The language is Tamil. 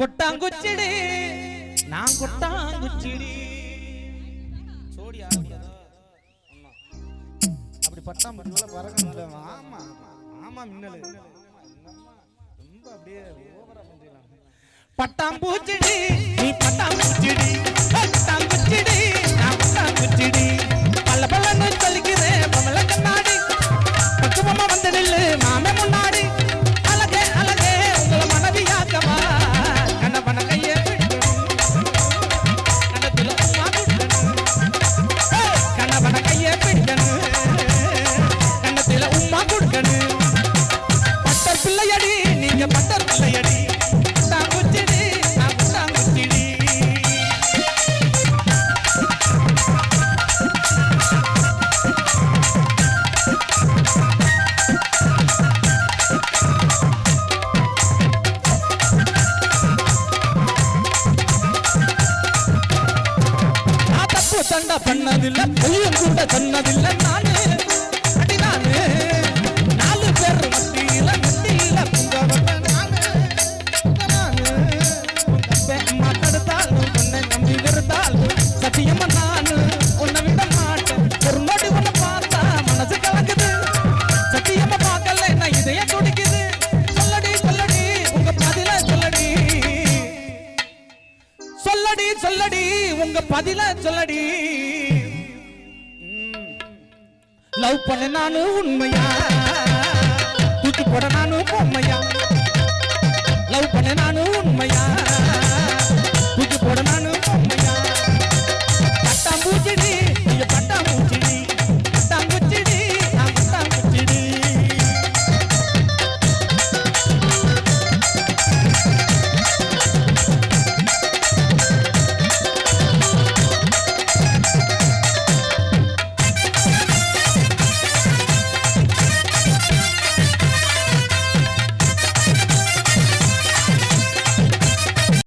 கொட்டாங்குச்சிடி நான் கொட்டாங்குச்சிடி சோடி அப்படி பட்டாம்பட்டி போல பறக்கணும்ல. ஆமா ஆமா மின்னல் ரொம்ப அப்படியே ஓவரா பண்றீங்க. பட்டாம்பூச்சிடி நீ பட்டாம்பூச்சிடி பட்டாம்பூச்சிடி நான் பட்டாம்பூச்சிடி பல்ல பல்லன்னு சொல்லிக்கிறேன் பமல கண்ணாடி பக்குவமா வந்து நில்லு மாமே முன்னாடி அழகே அழகே உங்களை மனைவியாக்கவா கண்ணப்பன கையை பிடிக்கணும் கண்ணத்துல உமா கொடுக்கணும் கண்ணப்பன கையை பிடிக்கணும் கண்ணத்துல உமா கொடுக்கணும் பட்டர் பிள்ளையடி நீங்க பட்டர் பிள்ளையடி பட்டாங்குச்சிடி நான் பட்டாங்குச்சிடி. சண்டை பண்ணதில்லை பொய்யும் கூட சொன்னதில்லை நானு அடி நானு 4 பேர் மத்தியில புங்க வந்த நானு மாட்டெடுத்தாலும் உன்னை நம்பி வெறுத்தாலும் சத்தியமா நானு உன்னை விட மாட்டேன். ஒரு நோடி உன்னை பார்த்தா மனசு கலக்குது சத்தியமா பார்க்கல நான் இதைய துடிக்குது. சொல்லடி சொல்லடி உங்க பதில சொல்லடி சொல்லடி சொல்லடி உங்க பதில சொல்லடி. லவ் பண்ண நானு உண்மையா தூக்கி போட நானு பொம்மையா லவ் பண்ண நானு